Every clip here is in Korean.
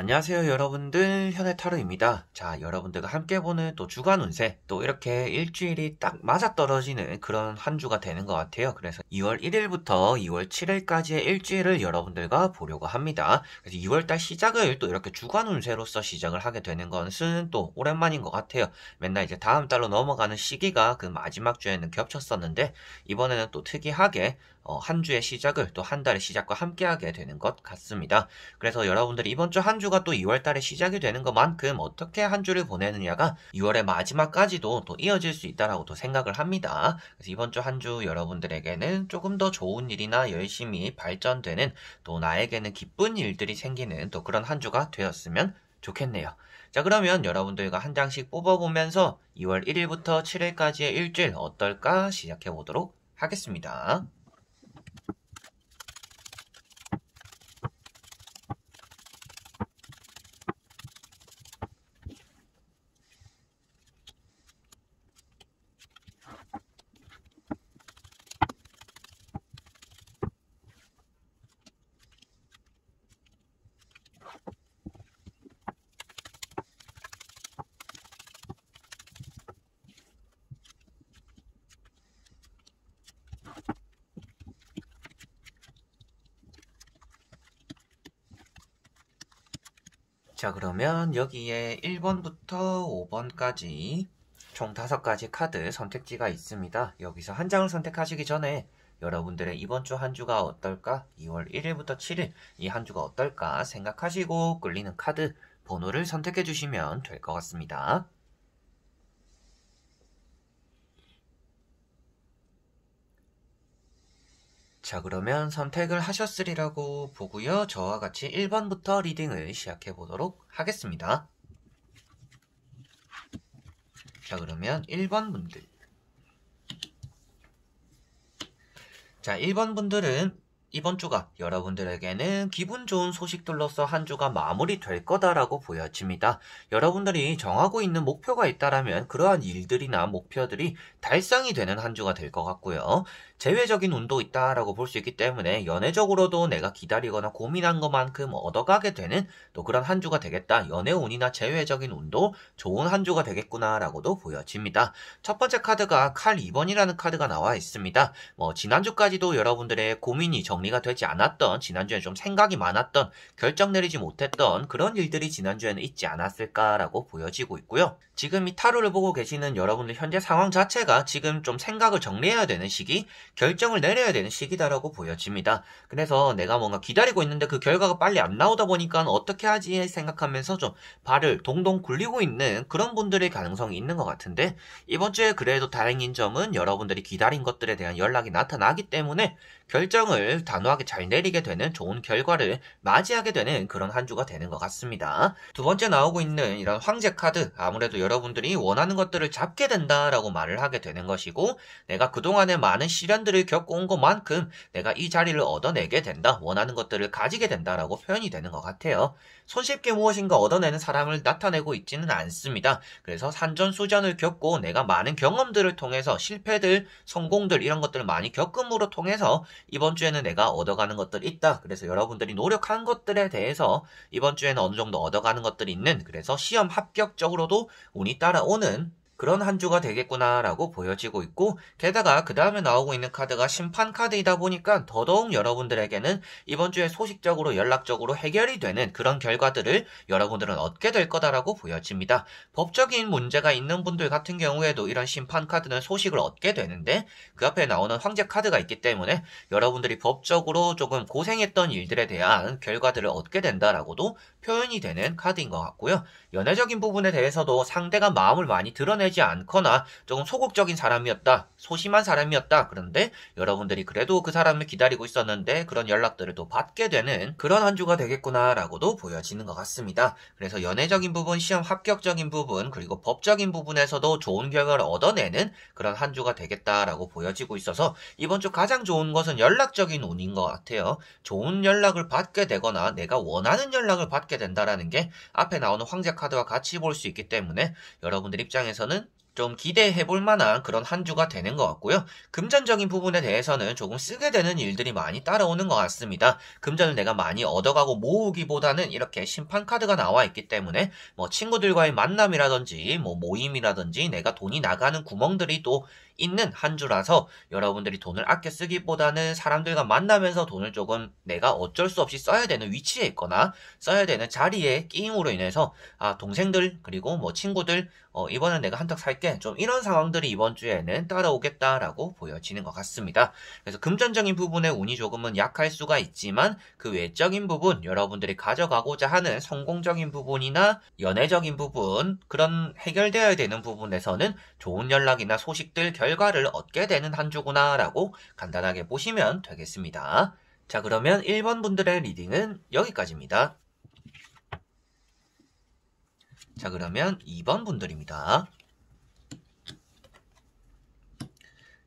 안녕하세요 여러분들, 현해타로입니다. 자, 여러분들과 함께 보는 또 주간 운세, 또 이렇게 일주일이 딱 맞아떨어지는 그런 한 주가 되는 것 같아요. 그래서 2월 1일부터 2월 7일까지의 일주일을 여러분들과 보려고 합니다. 그래서 2월달 시작을 또 이렇게 주간 운세로서 시작을 하게 되는 것은 또 오랜만인 것 같아요. 맨날 이제 다음 달로 넘어가는 시기가 그 마지막 주에는 겹쳤었는데, 이번에는 또 특이하게 한 주의 시작을 또 한 달의 시작과 함께하게 되는 것 같습니다. 그래서 여러분들이 이번 주 한 주가 또 2월 달에 시작이 되는 것만큼 어떻게 한 주를 보내느냐가 2월의 마지막까지도 또 이어질 수 있다라고 또 생각을 합니다. 그래서 이번 주 한 주 여러분들에게는 조금 더 좋은 일이나 열심히 발전되는, 또 나에게는 기쁜 일들이 생기는 또 그런 한 주가 되었으면 좋겠네요. 자, 그러면 여러분들과 한 장씩 뽑아보면서 2월 1일부터 7일까지의 일주일 어떨까 시작해 보도록 하겠습니다. 자, 그러면 여기에 1번부터 5번까지 총 5가지 카드 선택지가 있습니다. 여기서 한 장을 선택하시기 전에 여러분들의 이번 주 한 주가 어떨까? 2월 1일부터 7일 이 한 주가 어떨까 생각하시고 끌리는 카드 번호를 선택해 주시면 될 것 같습니다. 자, 그러면 선택을 하셨으리라고 보고요. 저와 같이 1번부터 리딩을 시작해 보도록 하겠습니다. 자, 그러면 1번 분들. 자, 1번 분들은 이번 주가 여러분들에게는 기분 좋은 소식들로서 한 주가 마무리될 거다라고 보여집니다. 여러분들이 정하고 있는 목표가 있다라면 그러한 일들이나 목표들이 달성이 되는 한 주가 될 것 같고요. 재회적인 운도 있다라고 볼 수 있기 때문에 연애적으로도 내가 기다리거나 고민한 것만큼 얻어가게 되는 또 그런 한 주가 되겠다. 연애운이나 재회적인 운도 좋은 한 주가 되겠구나라고도 보여집니다. 첫 번째 카드가 칼 2번이라는 카드가 나와 있습니다. 지난주까지도 여러분들의 고민이 정리가 되지 않았던, 지난주에 좀 생각이 많았던, 결정 내리지 못했던 그런 일들이 지난주에는 있지 않았을까라고 보여지고 있고요. 지금 이 타로를 보고 계시는 여러분들 현재 상황 자체가 지금 좀 생각을 정리해야 되는 시기, 결정을 내려야 되는 시기다라고 보여집니다. 그래서 내가 뭔가 기다리고 있는데 그 결과가 빨리 안 나오다 보니까 어떻게 하지 생각하면서 좀 발을 동동 굴리고 있는 그런 분들의 가능성이 있는 것 같은데, 이번 주에 그래도 다행인 점은 여러분들이 기다린 것들에 대한 연락이 나타나기 때문에 결정을 단호하게 잘 내리게 되는 좋은 결과를 맞이하게 되는 그런 한 주가 되는 것 같습니다. 두 번째 나오고 있는 이런 황제 카드, 아무래도 여러분들이 원하는 것들을 잡게 된다라고 말을 하게 되는 것이고, 내가 그동안에 많은 시련들을 겪어온 것만큼 내가 이 자리를 얻어내게 된다, 원하는 것들을 가지게 된다라고 표현이 되는 것 같아요. 손쉽게 무엇인가 얻어내는 사람을 나타내고 있지는 않습니다. 그래서 산전수전을 겪고 내가 많은 경험들을 통해서 실패들, 성공들 이런 것들을 많이 겪음으로 통해서 이번 주에는 내가 얻어가는 것들이 있다. 그래서 여러분들이 노력한 것들에 대해서 이번 주에는 어느 정도 얻어가는 것들이 있는, 그래서 시험 합격적으로도 운이 따라오는 그런 한 주가 되겠구나라고 보여지고 있고, 게다가 그 다음에 나오고 있는 카드가 심판 카드이다 보니까 더더욱 여러분들에게는 이번 주에 소식적으로 연락적으로 해결이 되는 그런 결과들을 여러분들은 얻게 될 거다라고 보여집니다. 법적인 문제가 있는 분들 같은 경우에도 이런 심판 카드는 소식을 얻게 되는데, 그 앞에 나오는 황제 카드가 있기 때문에 여러분들이 법적으로 조금 고생했던 일들에 대한 결과들을 얻게 된다라고도 표현이 되는 카드인 것 같고요. 연애적인 부분에 대해서도 상대가 마음을 많이 드러내지 않거나 조금 소극적인 사람이었다, 소심한 사람이었다, 그런데 여러분들이 그래도 그 사람을 기다리고 있었는데 그런 연락들을 또 받게 되는 그런 한 주가 되겠구나라고도 보여지는 것 같습니다. 그래서 연애적인 부분, 시험 합격적인 부분, 그리고 법적인 부분에서도 좋은 결과를 얻어내는 그런 한 주가 되겠다라고 보여지고 있어서 이번 주 가장 좋은 것은 연락적인 운인 것 같아요. 좋은 연락을 받게 되거나 내가 원하는 연락을 받게 된다라는 게 앞에 나오는 황제 카드와 같이 볼 수 있기 때문에 여러분들 입장에서는 좀 기대해볼 만한 그런 한 주가 되는 것 같고요. 금전적인 부분에 대해서는 조금 쓰게 되는 일들이 많이 따라오는 것 같습니다. 금전을 내가 많이 얻어가고 모으기보다는 이렇게 심판 카드가 나와 있기 때문에 뭐 친구들과의 만남이라든지 뭐 모임이라든지 내가 돈이 나가는 구멍들이 또 있는 한 주라서 여러분들이 돈을 아껴 쓰기보다는 사람들과 만나면서 돈을 조금 내가 어쩔 수 없이 써야 되는 위치에 있거나 써야 되는 자리에 끼임으로 인해서 동생들 그리고 뭐 친구들 이번엔 내가 한턱 살게 좀 이런 상황들이 이번 주에는 따라오겠다라고 보여지는 것 같습니다. 그래서 금전적인 부분에 운이 조금은 약할 수가 있지만 그 외적인 부분 여러분들이 가져가고자 하는 성공적인 부분이나 연애적인 부분 그런 해결되어야 되는 부분에서는 좋은 연락이나 소식들 결과를 얻게 되는 한 주구나라고 간단하게 보시면 되겠습니다. 자, 그러면 1번 분들의 리딩은 여기까지입니다. 자, 그러면 2번 분들입니다.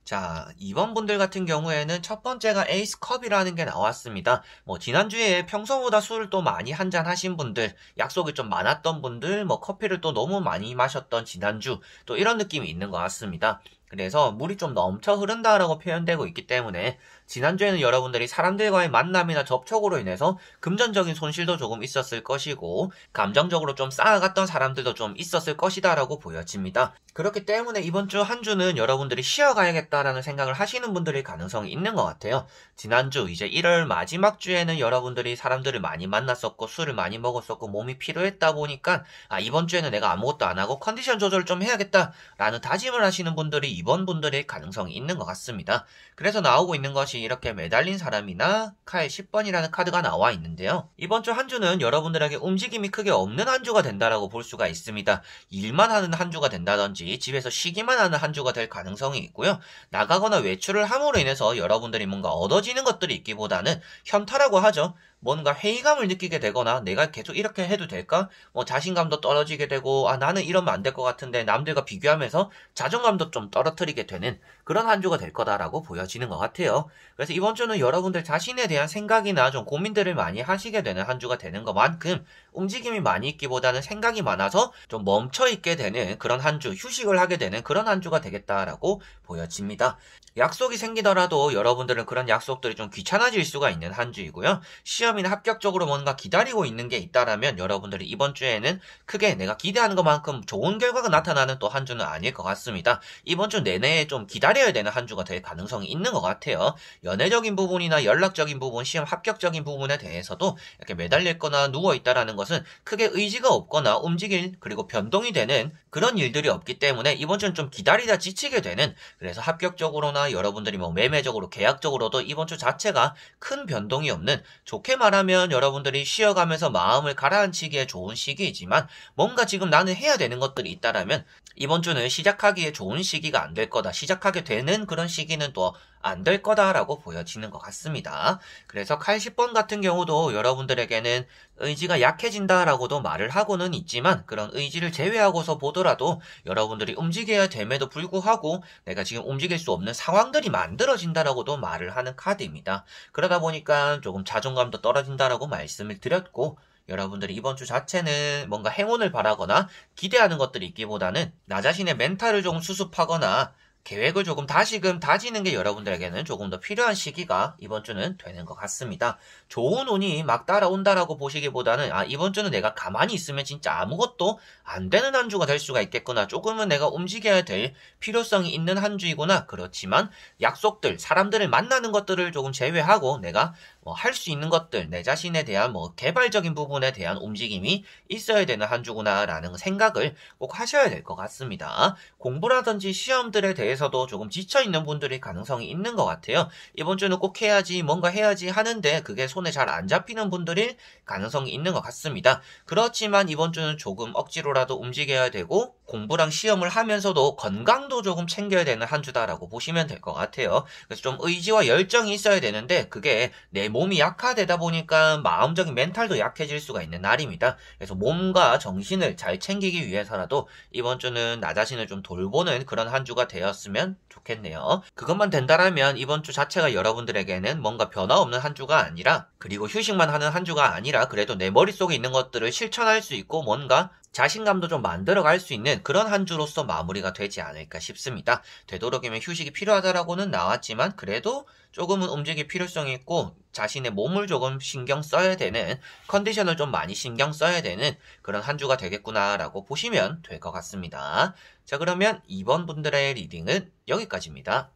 자, 2번 분들 같은 경우에는 첫 번째가 에이스 컵이라는 게 나왔습니다. 뭐 지난주에 평소보다 술을 또 많이 한잔 하신 분들, 약속이 좀 많았던 분들, 뭐 커피를 또 너무 많이 마셨던 지난주, 또 이런 느낌이 있는 것 같습니다. 그래서 물이 좀 넘쳐 흐른다라고 표현되고 있기 때문에 지난주에는 여러분들이 사람들과의 만남이나 접촉으로 인해서 금전적인 손실도 조금 있었을 것이고 감정적으로 좀 쌓아갔던 사람들도 좀 있었을 것이다라고 보여집니다. 그렇기 때문에 이번 주 한 주는 여러분들이 쉬어가야겠다라는 생각을 하시는 분들의 가능성이 있는 것 같아요. 지난주 이제 1월 마지막 주에는 여러분들이 사람들을 많이 만났었고 술을 많이 먹었었고 몸이 피로했다 보니까 이번 주에는 내가 아무것도 안 하고 컨디션 조절을 좀 해야겠다라는 다짐을 하시는 분들이 이번 분들의 가능성이 있는 것 같습니다. 그래서 나오고 있는 것이 이렇게 매달린 사람이나 칼 10번이라는 카드가 나와 있는데요. 이번 주 한 주는 여러분들에게 움직임이 크게 없는 한 주가 된다라고 볼 수가 있습니다. 일만 하는 한 주가 된다든지 집에서 쉬기만 하는 한 주가 될 가능성이 있고요. 나가거나 외출을 함으로 인해서 여러분들이 뭔가 얻어지는 것들이 있기보다는 현타라고 하죠. 뭔가 회의감을 느끼게 되거나 내가 계속 이렇게 해도 될까? 뭐 자신감도 떨어지게 되고 나는 이러면 안 될 것 같은데 남들과 비교하면서 자존감도 좀 떨어뜨리게 되는 그런 한 주가 될 거다라고 보여지는 것 같아요. 그래서 이번 주는 여러분들 자신에 대한 생각이나 좀 고민들을 많이 하시게 되는 한 주가 되는 것만큼 움직임이 많이 있기보다는 생각이 많아서 좀 멈춰있게 되는 그런 한 주, 휴식을 하게 되는 그런 한 주가 되겠다라고 보여집니다. 약속이 생기더라도 여러분들은 그런 약속들이 좀 귀찮아질 수가 있는 한 주이고요. 시험이나 합격적으로 뭔가 기다리고 있는 게 있다라면 여러분들이 이번 주에는 크게 내가 기대하는 것만큼 좋은 결과가 나타나는 또 한 주는 아닐 것 같습니다. 이번 주 내내 좀 기다려야 되는 한 주가 될 가능성이 있는 것 같아요. 연애적인 부분이나 연락적인 부분, 시험 합격적인 부분에 대해서도 이렇게 매달렸거나 누워있다라는 것은 크게 의지가 없거나 움직일 그리고 변동이 되는 그런 일들이 없기 때문에 이번 주는 좀 기다리다 지치게 되는 그래서 합격적으로나 여러분들이 뭐 매매적으로 계약적으로도 이번 주 자체가 큰 변동이 없는 좋게 말하면 여러분들이 쉬어가면서 마음을 가라앉히기에 좋은 시기이지만 뭔가 지금 나는 해야 되는 것들이 있다라면 이번 주는 시작하기에 좋은 시기가 안 될 거다. 시작하게 되는 그런 시기는 또 안 될 거다라고 보여지는 것 같습니다. 그래서 칼 10번 같은 경우도 여러분들에게는 의지가 약해진다라고도 말을 하고는 있지만 그런 의지를 제외하고서 보더라도 여러분들이 움직여야 됨에도 불구하고 내가 지금 움직일 수 없는 상황들이 만들어진다라고도 말을 하는 카드입니다. 그러다 보니까 조금 자존감도 떨어진다라고 말씀을 드렸고 여러분들이 이번 주 자체는 뭔가 행운을 바라거나 기대하는 것들이 있기보다는 나 자신의 멘탈을 조금 수습하거나 계획을 조금 다시금 다지는 게 여러분들에게는 조금 더 필요한 시기가 이번 주는 되는 것 같습니다. 좋은 운이 막 따라온다라고 보시기보다는 이번 주는 내가 가만히 있으면 진짜 아무것도 안 되는 한 주가 될 수가 있겠구나. 조금은 내가 움직여야 될 필요성이 있는 한 주이구나. 그렇지만 약속들, 사람들을 만나는 것들을 조금 제외하고 내가 할 수 있는 것들, 내 자신에 대한 개발적인 부분에 대한 움직임이 있어야 되는 한 주구나라는 생각을 꼭 하셔야 될 것 같습니다. 공부라든지 시험들에 대해서도 조금 지쳐있는 분들이 가능성이 있는 것 같아요. 이번 주는 꼭 해야지, 뭔가 해야지 하는데 그게 손에 잘 안 잡히는 분들일 가능성이 있는 것 같습니다. 그렇지만 이번 주는 조금 억지로라도 움직여야 되고 공부랑 시험을 하면서도 건강도 조금 챙겨야 되는 한 주다라고 보시면 될 것 같아요. 그래서 좀 의지와 열정이 있어야 되는데 그게 내 몸이 약화되다 보니까 마음적인 멘탈도 약해질 수가 있는 날입니다. 그래서 몸과 정신을 잘 챙기기 위해서라도 이번 주는 나 자신을 좀 돌보는 그런 한 주가 되었으면 좋겠네요. 그것만 된다라면 이번 주 자체가 여러분들에게는 뭔가 변화 없는 한 주가 아니라 그리고 휴식만 하는 한 주가 아니라 그래도 내 머릿속에 있는 것들을 실천할 수 있고 뭔가 자신감도 좀 만들어갈 수 있는 그런 한 주로서 마무리가 되지 않을까 싶습니다. 되도록이면 휴식이 필요하다라고는 나왔지만 그래도 조금은 움직일 필요성이 있고 자신의 몸을 조금 신경 써야 되는, 컨디션을 좀 많이 신경 써야 되는 그런 한 주가 되겠구나라고 보시면 될 것 같습니다. 자, 그러면 2번 분들의 리딩은 여기까지입니다.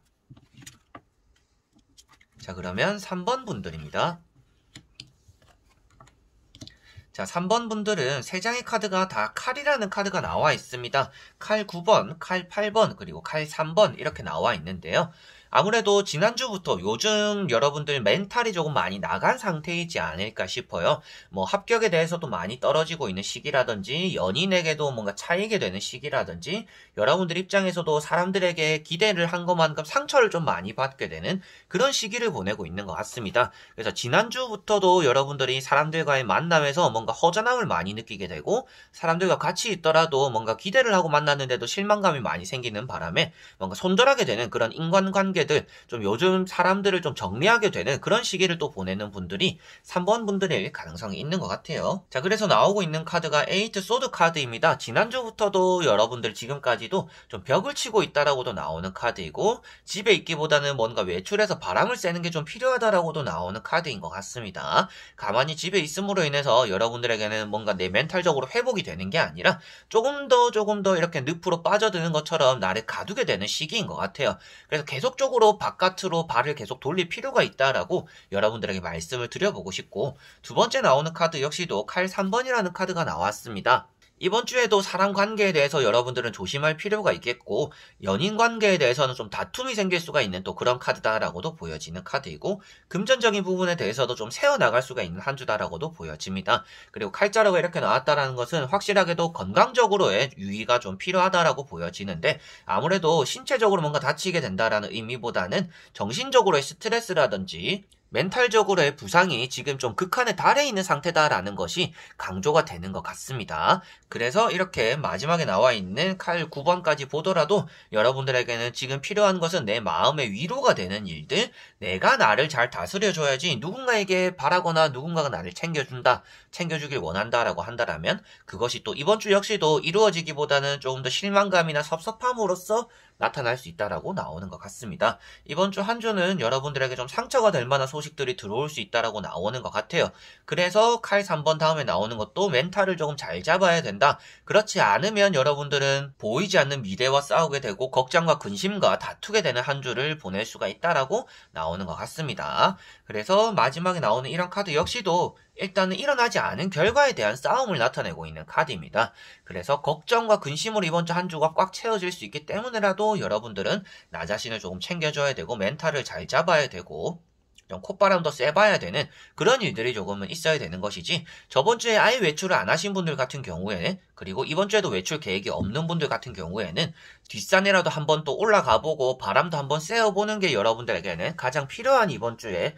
자, 그러면 3번 분들입니다. 자, 3번 분들은 3장의 카드가 다 칼이라는 카드가 나와 있습니다. 칼 9번, 칼 8번, 그리고 칼 3번 이렇게 나와 있는데요. 아무래도 지난주부터 요즘 여러분들 멘탈이 조금 많이 나간 상태이지 않을까 싶어요. 뭐 합격에 대해서도 많이 떨어지고 있는 시기라든지 연인에게도 뭔가 차이게 되는 시기라든지 여러분들 입장에서도 사람들에게 기대를 한 것만큼 상처를 좀 많이 받게 되는 그런 시기를 보내고 있는 것 같습니다. 그래서 지난주부터도 여러분들이 사람들과의 만남에서 뭔가 허전함을 많이 느끼게 되고 사람들과 같이 있더라도 뭔가 기대를 하고 만났는데도 실망감이 많이 생기는 바람에 뭔가 손절하게 되는 그런 인간관계 좀 요즘 사람들을 좀 정리하게 되는 그런 시기를 또 보내는 분들이 3번 분들일 가능성이 있는 것 같아요. 자, 그래서 나오고 있는 카드가 8 소드 카드입니다. 지난주부터도 여러분들 지금까지도 좀 벽을 치고 있다라고도 나오는 카드이고 집에 있기보다는 뭔가 외출해서 바람을 쐬는 게 좀 필요하다라고도 나오는 카드인 것 같습니다. 가만히 집에 있음으로 인해서 여러분들에게는 뭔가 내 멘탈적으로 회복이 되는 게 아니라 조금 더 이렇게 늪으로 빠져드는 것처럼 나를 가두게 되는 시기인 것 같아요. 그래서 계속적으로 바깥으로 발을 계속 돌릴 필요가 있다라고 여러분들에게 말씀을 드려보고 싶고, 두 번째 나오는 카드 역시도 칼 3번이라는 카드가 나왔습니다. 이번 주에도 사람 관계에 대해서 여러분들은 조심할 필요가 있겠고 연인 관계에 대해서는 좀 다툼이 생길 수가 있는 또 그런 카드다라고도 보여지는 카드이고 금전적인 부분에 대해서도 좀 세워나갈 수가 있는 한 주다라고도 보여집니다. 그리고 칼자루가 이렇게 나왔다라는 것은 확실하게도 건강적으로의 유의가 좀 필요하다라고 보여지는데 아무래도 신체적으로 뭔가 다치게 된다라는 의미보다는 정신적으로의 스트레스라든지 멘탈적으로의 부상이 지금 좀 극한에 달해 있는 상태다라는 것이 강조가 되는 것 같습니다. 그래서 이렇게 마지막에 나와 있는 칼 9번까지 보더라도 여러분들에게는 지금 필요한 것은 내 마음의 위로가 되는 일들, 내가 나를 잘 다스려줘야지 누군가에게 바라거나 누군가가 나를 챙겨주길 원한다라고 한다라면 그것이 또 이번 주 역시도 이루어지기보다는 조금 더 실망감이나 섭섭함으로써 나타날 수 있다라고 나오는 것 같습니다. 이번 주 한 주는 여러분들에게 좀 상처가 될 만한 소식들이 들어올 수 있다라고 나오는 것 같아요. 그래서 칼 3번 다음에 나오는 것도 멘탈을 조금 잘 잡아야 된다. 그렇지 않으면 여러분들은 보이지 않는 미래와 싸우게 되고 걱정과 근심과 다투게 되는 한 주를 보낼 수가 있다라고 나오는 것 같습니다. 그래서 마지막에 나오는 이런 카드 역시도 일단은 일어나지 않은 결과에 대한 싸움을 나타내고 있는 카드입니다. 그래서 걱정과 근심으로 이번 주 한 주가 꽉 채워질 수 있기 때문에라도 여러분들은 나 자신을 조금 챙겨줘야 되고 멘탈을 잘 잡아야 되고 좀 콧바람도 쐬봐야 되는 그런 일들이 조금은 있어야 되는 것이지 저번 주에 아예 외출을 안 하신 분들 같은 경우에는 그리고 이번 주에도 외출 계획이 없는 분들 같은 경우에는 뒷산이라도 한번 또 올라가보고 바람도 한번 쐬어보는 게 여러분들에게는 가장 필요한 이번 주에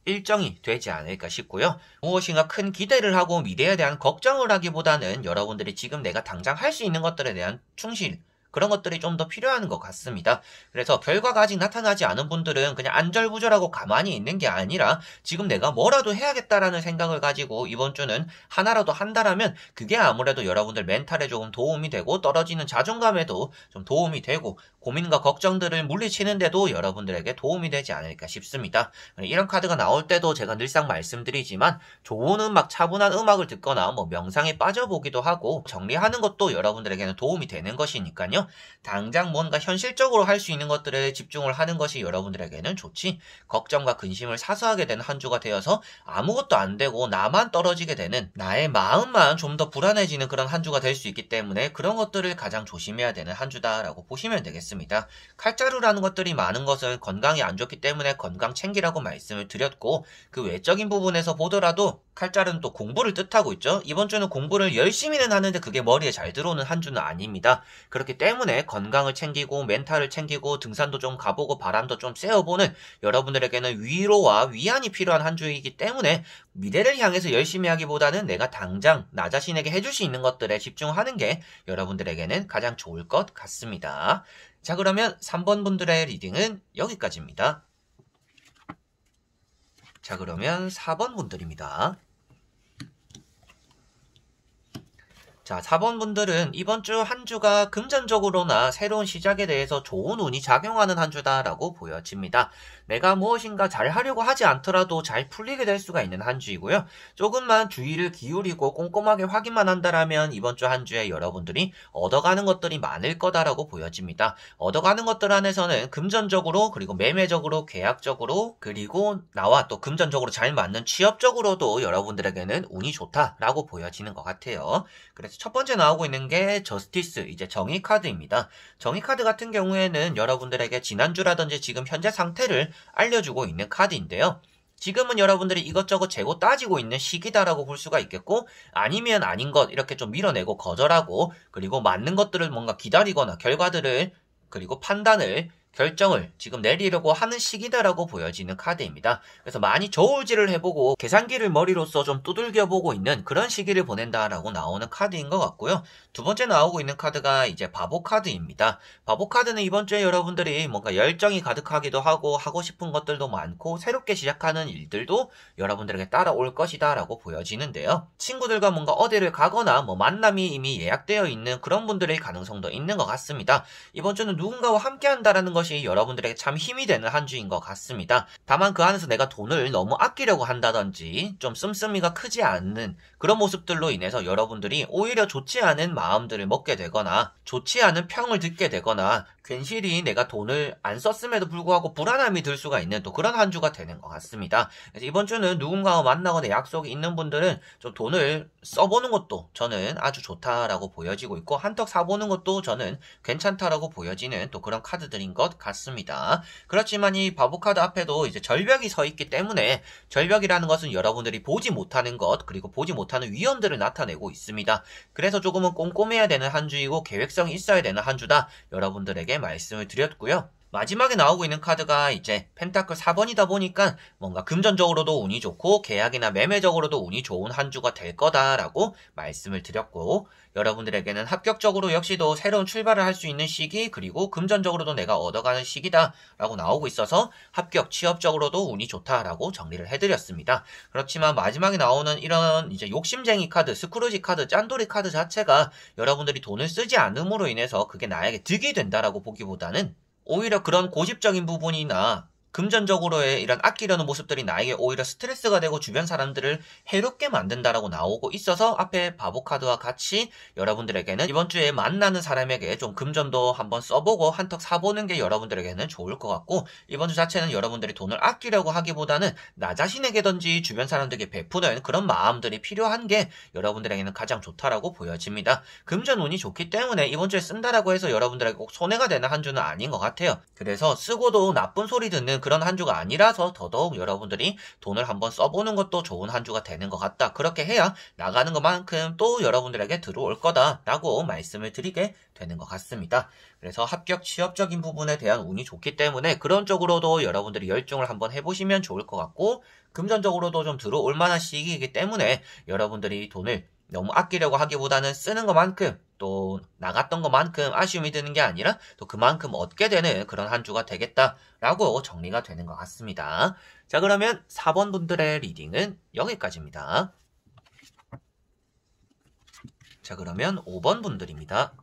일정이 되지 않을까 싶고요. 무엇인가 큰 기대를 하고 미래에 대한 걱정을 하기보다는 여러분들이 지금 내가 당장 할 수 있는 것들에 대한 충실, 그런 것들이 좀 더 필요한 것 같습니다. 그래서 결과가 아직 나타나지 않은 분들은 그냥 안절부절하고 가만히 있는 게 아니라 지금 내가 뭐라도 해야겠다라는 생각을 가지고 이번 주는 하나라도 한다라면 그게 아무래도 여러분들 멘탈에 조금 도움이 되고 떨어지는 자존감에도 좀 도움이 되고 고민과 걱정들을 물리치는데도 여러분들에게 도움이 되지 않을까 싶습니다. 이런 카드가 나올 때도 제가 늘상 말씀드리지만 좋은 음악, 차분한 음악을 듣거나 뭐 명상에 빠져보기도 하고 정리하는 것도 여러분들에게는 도움이 되는 것이니까요. 당장 뭔가 현실적으로 할 수 있는 것들에 집중을 하는 것이 여러분들에게는 좋지 걱정과 근심을 사수하게 되는 한 주가 되어서 아무것도 안 되고 나만 떨어지게 되는 나의 마음만 좀 더 불안해지는 그런 한 주가 될 수 있기 때문에 그런 것들을 가장 조심해야 되는 한 주다라고 보시면 되겠습니다. 칼자루라는 것들이 많은 것은 건강에 안 좋기 때문에 건강 챙기라고 말씀을 드렸고 그 외적인 부분에서 보더라도 칼자루는 또 공부를 뜻하고 있죠. 이번 주는 공부를 열심히는 하는데 그게 머리에 잘 들어오는 한 주는 아닙니다. 그렇기 때문에 건강을 챙기고 멘탈을 챙기고 등산도 좀 가보고 바람도 좀 쐬어보는 여러분들에게는 위로와 위안이 필요한 한 주이기 때문에 미래를 향해서 열심히 하기보다는 내가 당장 나 자신에게 해줄 수 있는 것들에 집중하는 게 여러분들에게는 가장 좋을 것 같습니다. 자, 그러면 3번 분들의 리딩은 여기까지입니다. 자, 그러면 4번 분들입니다. 자, 4번 분들은 이번 주 한 주가 금전적으로나 새로운 시작에 대해서 좋은 운이 작용하는 한 주다라고 보여집니다. 내가 무엇인가 잘 하려고 하지 않더라도 잘 풀리게 될 수가 있는 한 주이고요. 조금만 주의를 기울이고 꼼꼼하게 확인만 한다라면 이번 주 한 주에 여러분들이 얻어가는 것들이 많을 거다라고 보여집니다. 얻어가는 것들 안에서는 금전적으로 그리고 매매적으로 계약적으로 그리고 나와 또 금전적으로 잘 맞는 취업적으로도 여러분들에게는 운이 좋다라고 보여지는 것 같아요. 그래서 첫 번째 나오고 있는 게 저스티스, 이제 정의 카드입니다. 정의 카드 같은 경우에는 여러분들에게 지난주라든지 지금 현재 상태를 알려주고 있는 카드인데요. 지금은 여러분들이 이것저것 재고 따지고 있는 시기다라고 볼 수가 있겠고, 아니면 아닌 것 이렇게 좀 밀어내고 거절하고, 그리고 맞는 것들을 뭔가 기다리거나 결과들을 그리고 판단을 결정을 지금 내리려고 하는 시기다라고 보여지는 카드입니다. 그래서 많이 저울질을 해보고 계산기를 머리로써 좀 두들겨보고 있는 그런 시기를 보낸다라고 나오는 카드인 것 같고요. 두 번째 나오고 있는 카드가 이제 바보 카드입니다. 바보 카드는 이번 주에 여러분들이 뭔가 열정이 가득하기도 하고 하고 싶은 것들도 많고 새롭게 시작하는 일들도 여러분들에게 따라올 것이다 라고 보여지는데요. 친구들과 뭔가 어디를 가거나 뭐 만남이 이미 예약되어 있는 그런 분들의 가능성도 있는 것 같습니다. 이번 주는 누군가와 함께 한다라는 것이 여러분들에게 참 힘이 되는 한 주인 것 같습니다. 다만 그 안에서 내가 돈을 너무 아끼려고 한다든지 좀 씀씀이가 크지 않는 그런 모습들로 인해서 여러분들이 오히려 좋지 않은 마음들을 먹게 되거나 좋지 않은 평을 듣게 되거나 괜시리 내가 돈을 안 썼음에도 불구하고 불안함이 들 수가 있는 또 그런 한 주가 되는 것 같습니다. 그래서 이번 주는 누군가와 만나거나 약속이 있는 분들은 좀 돈을 써보는 것도 저는 아주 좋다라고 보여지고 있고 한턱 사보는 것도 저는 괜찮다라고 보여지는 또 그런 카드들인 것 같습니다. 그렇지만 이 바보 카드 앞에도 이제 절벽이 서 있기 때문에 절벽이라는 것은 여러분들이 보지 못하는 것 그리고 보지 못하는 위험들을 나타내고 있습니다. 그래서 조금은 꼼꼼해야 되는 한 주이고 계획성이 있어야 되는 한 주다 여러분들에게 말씀을 드렸고요. 마지막에 나오고 있는 카드가 이제 펜타클 4번이다 보니까 뭔가 금전적으로도 운이 좋고 계약이나 매매적으로도 운이 좋은 한 주가 될 거다라고 말씀을 드렸고 여러분들에게는 합격적으로 역시도 새로운 출발을 할 수 있는 시기 그리고 금전적으로도 내가 얻어가는 시기다 라고 나오고 있어서 합격 취업적으로도 운이 좋다라고 정리를 해드렸습니다. 그렇지만 마지막에 나오는 이런 이제 욕심쟁이 카드, 스크루지 카드, 짠돌이 카드 자체가 여러분들이 돈을 쓰지 않음으로 인해서 그게 나에게 득이 된다라고 보기보다는 오히려 그런 고집적인 부분이나 금전적으로의 이런 아끼려는 모습들이 나에게 오히려 스트레스가 되고 주변 사람들을 해롭게 만든다라고 나오고 있어서 앞에 바보 카드와 같이 여러분들에게는 이번 주에 만나는 사람에게 좀 금전도 한번 써보고 한턱 사보는 게 여러분들에게는 좋을 것 같고 이번 주 자체는 여러분들이 돈을 아끼려고 하기보다는 나 자신에게든지 주변 사람들에게 베푸는 그런 마음들이 필요한 게 여러분들에게는 가장 좋다라고 보여집니다. 금전 운이 좋기 때문에 이번 주에 쓴다라고 해서 여러분들에게 꼭 손해가 되는 한 주는 아닌 것 같아요. 그래서 쓰고도 나쁜 소리 듣는 그런 한 주가 아니라서 더더욱 여러분들이 돈을 한번 써보는 것도 좋은 한 주가 되는 것 같다. 그렇게 해야 나가는 것만큼 또 여러분들에게 들어올 거다라고 말씀을 드리게 되는 것 같습니다. 그래서 합격 취업적인 부분에 대한 운이 좋기 때문에 그런 쪽으로도 여러분들이 열중을 한번 해보시면 좋을 것 같고 금전적으로도 좀 들어올 만한 시기이기 때문에 여러분들이 돈을 너무 아끼려고 하기보다는 쓰는 것만큼 또 나갔던 것만큼 아쉬움이 드는 게 아니라 또 그만큼 얻게 되는 그런 한 주가 되겠다라고 정리가 되는 것 같습니다. 자, 그러면 4번 분들의 리딩은 여기까지입니다. 자, 그러면 5번 분들입니다.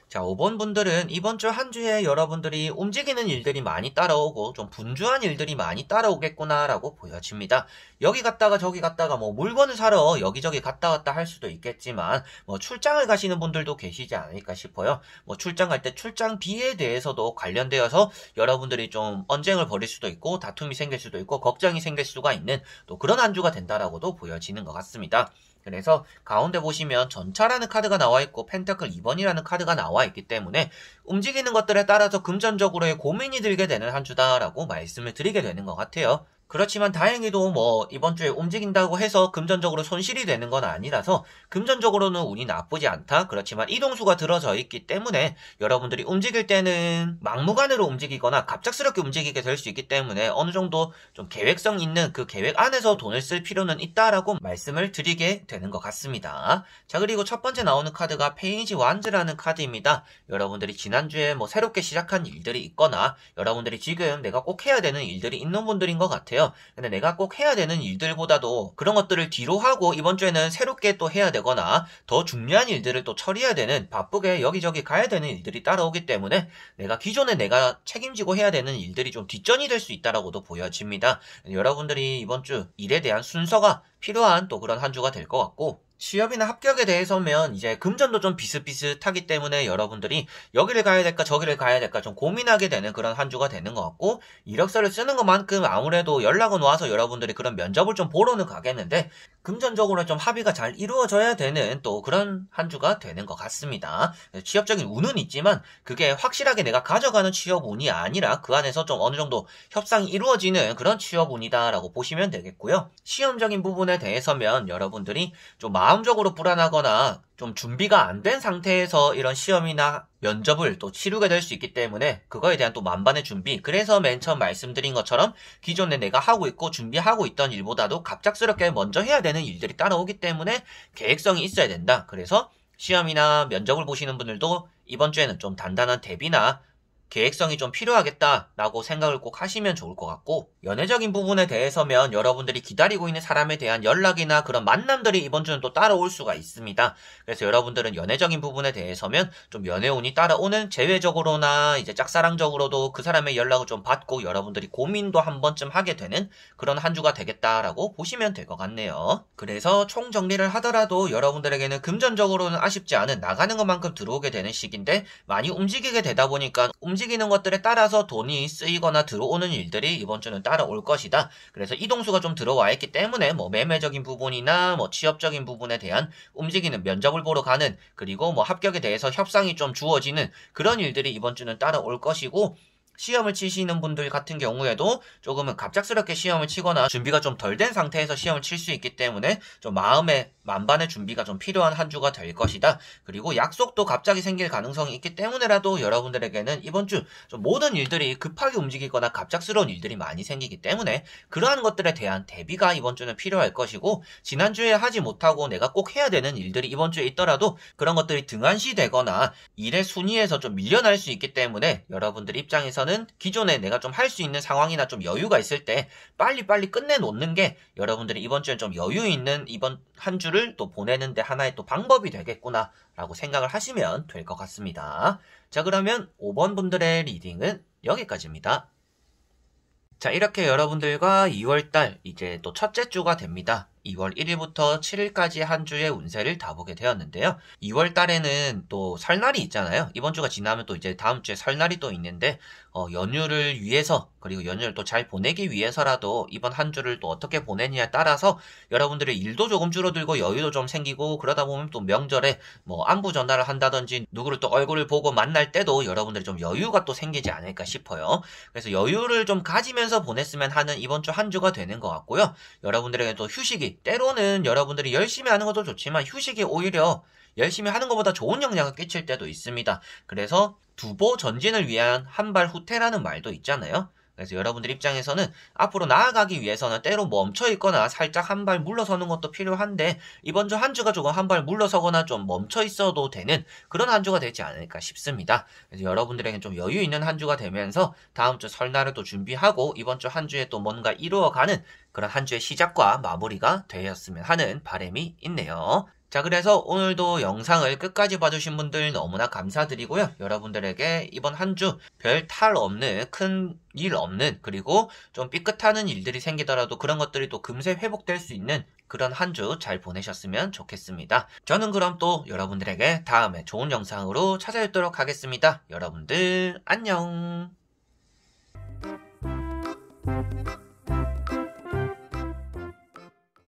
자, 5번 분들은 이번 주 한 주에 여러분들이 움직이는 일들이 많이 따라오고 좀 분주한 일들이 많이 따라오겠구나라고 보여집니다. 여기 갔다가 저기 갔다가 뭐 물건을 사러 여기저기 갔다 왔다 할 수도 있겠지만 뭐 출장을 가시는 분들도 계시지 않을까 싶어요. 뭐 출장 갈 때 출장비에 대해서도 관련되어서 여러분들이 좀 언쟁을 벌일 수도 있고 다툼이 생길 수도 있고 걱정이 생길 수가 있는 또 그런 한 주가 된다라고도 보여지는 것 같습니다. 그래서 가운데 보시면 전차라는 카드가 나와 있고 펜타클 2번이라는 카드가 나와 있기 때문에 움직이는 것들에 따라서 금전적으로의 고민이 들게 되는 한 주다라고 말씀을 드리게 되는 것 같아요. 그렇지만 다행히도 뭐 이번 주에 움직인다고 해서 금전적으로 손실이 되는 건 아니라서 금전적으로는 운이 나쁘지 않다. 그렇지만 이동수가 들어져 있기 때문에 여러분들이 움직일 때는 막무가내로 움직이거나 갑작스럽게 움직이게 될 수 있기 때문에 어느 정도 좀 계획성 있는 그 계획 안에서 돈을 쓸 필요는 있다라고 말씀을 드리게 되는 것 같습니다. 자, 그리고 첫 번째 나오는 카드가 페이지 완즈라는 카드입니다. 여러분들이 지난주에 뭐 새롭게 시작한 일들이 있거나 여러분들이 지금 내가 꼭 해야 되는 일들이 있는 분들인 것 같아요. 있는데요. 근데 내가 꼭 해야 되는 일들보다도 그런 것들을 뒤로 하고 이번 주에는 새롭게 또 해야 되거나 더 중요한 일들을 또 처리해야 되는, 바쁘게 여기저기 가야 되는 일들이 따라오기 때문에 기존에 내가 책임지고 해야 되는 일들이 좀 뒷전이 될 수 있다라고도 보여집니다. 여러분들이 이번 주 일에 대한 순서가 필요한 또 그런 한 주가 될 것 같고, 취업이나 합격에 대해서면 이제 금전도 좀 비슷비슷하기 때문에 여러분들이 여기를 가야 될까 저기를 가야 될까 좀 고민하게 되는 그런 한 주가 되는 것 같고, 이력서를 쓰는 것만큼 아무래도 연락은 와서 여러분들이 그런 면접을 좀 보러는 가겠는데 금전적으로 좀 합의가 잘 이루어져야 되는 또 그런 한 주가 되는 것 같습니다. 취업적인 운은 있지만 그게 확실하게 내가 가져가는 취업 운이 아니라 그 안에서 좀 어느 정도 협상이 이루어지는 그런 취업 운이다라고 보시면 되겠고요. 시험적인 부분에 대해서면 여러분들이 좀 마음적으로 불안하거나 좀 준비가 안 된 상태에서 이런 시험이나 면접을 또 치르게 될 수 있기 때문에 그거에 대한 또 만반의 준비, 그래서 맨 처음 말씀드린 것처럼 기존에 내가 하고 있고 준비하고 있던 일보다도 갑작스럽게 먼저 해야 되는 일들이 따라오기 때문에 계획성이 있어야 된다. 그래서 시험이나 면접을 보시는 분들도 이번 주에는 좀 단단한 대비나 계획성이 좀 필요하겠다라고 생각을 꼭 하시면 좋을 것 같고, 연애적인 부분에 대해서면 여러분들이 기다리고 있는 사람에 대한 연락이나 그런 만남들이 이번 주는 또 따라올 수가 있습니다. 그래서 여러분들은 연애적인 부분에 대해서면 좀 연애운이 따라오는, 제외적으로나 이제 짝사랑적으로도 그 사람의 연락을 좀 받고 여러분들이 고민도 한 번쯤 하게 되는 그런 한 주가 되겠다라고 보시면 될 것 같네요. 그래서 총 정리를 하더라도 여러분들에게는 금전적으로는 아쉽지 않은, 나가는 것만큼 들어오게 되는 시기인데 많이 움직이게 되다 보니까 움직이는 것들에 따라서 돈이 쓰이거나 들어오는 일들이 이번 주는 따라올 것이다. 그래서 이동수가 좀 들어와 있기 때문에 매매적인 부분이나 취업적인 부분에 대한 움직이는, 면접을 보러 가는, 그리고 합격에 대해서 협상이 좀 주어지는 그런 일들이 이번 주는 따라올 것이고, 시험을 치시는 분들 같은 경우에도 조금은 갑작스럽게 시험을 치거나 준비가 좀 덜 된 상태에서 시험을 칠 수 있기 때문에 좀 마음의 만반의 준비가 좀 필요한 한 주가 될 것이다. 그리고 약속도 갑자기 생길 가능성이 있기 때문에라도 여러분들에게는 이번 주 좀 모든 일들이 급하게 움직이거나 갑작스러운 일들이 많이 생기기 때문에 그러한 것들에 대한 대비가 이번 주는 필요할 것이고, 지난주에 하지 못하고 내가 꼭 해야 되는 일들이 이번 주에 있더라도 그런 것들이 등한시되거나 일의 순위에서 좀 밀려날 수 있기 때문에 여러분들 입장에서는 기존에 내가 좀 할 수 있는 상황이나 좀 여유가 있을 때 빨리빨리 끝내놓는 게 여러분들이 이번 주엔 좀 여유 있는 이번 한 주를 또 보내는데 하나의 또 방법이 되겠구나 라고 생각을 하시면 될 것 같습니다. 자, 그러면 5번 분들의 리딩은 여기까지입니다. 자, 이렇게 여러분들과 2월달 이제 또 첫째 주가 됩니다. 2월 1일부터 7일까지 한 주의 운세를 다 보게 되었는데요. 2월 달에는 또 설날이 있잖아요. 이번 주가 지나면 또 이제 다음 주에 설날이 또 있는데 연휴를 위해서, 그리고 연휴를 또 잘 보내기 위해서라도 이번 한 주를 또 어떻게 보내느냐에 따라서 여러분들의 일도 조금 줄어들고 여유도 좀 생기고, 그러다 보면 또 명절에 안부 전화를 한다든지 누구를 또 얼굴을 보고 만날 때도 여러분들이 좀 여유가 또 생기지 않을까 싶어요. 그래서 여유를 좀 가지면서 보냈으면 하는 이번 주 한 주가 되는 것 같고요. 여러분들에게 또 휴식이, 때로는 여러분들이 열심히 하는 것도 좋지만 휴식이 오히려 열심히 하는 것보다 좋은 영향을 끼칠 때도 있습니다. 그래서 두보 전진을 위한 한 발 후퇴라는 말도 있잖아요. 그래서 여러분들 입장에서는 앞으로 나아가기 위해서는 때로 멈춰있거나 살짝 한 발 물러서는 것도 필요한데, 이번 주 한 주가 조금 한 발 물러서거나 좀 멈춰있어도 되는 그런 한 주가 되지 않을까 싶습니다. 그래서 여러분들에겐 좀 여유 있는 한 주가 되면서 다음 주 설날을 또 준비하고 이번 주 한 주에 또 뭔가 이루어가는 그런 한 주의 시작과 마무리가 되었으면 하는 바람이 있네요. 자, 그래서 오늘도 영상을 끝까지 봐주신 분들 너무나 감사드리고요. 여러분들에게 이번 한 주 별 탈 없는, 큰 일 없는, 그리고 좀 삐끗하는 일들이 생기더라도 그런 것들이 또 금세 회복될 수 있는 그런 한 주 잘 보내셨으면 좋겠습니다. 저는 그럼 또 여러분들에게 다음에 좋은 영상으로 찾아뵙도록 하겠습니다. 여러분들 안녕.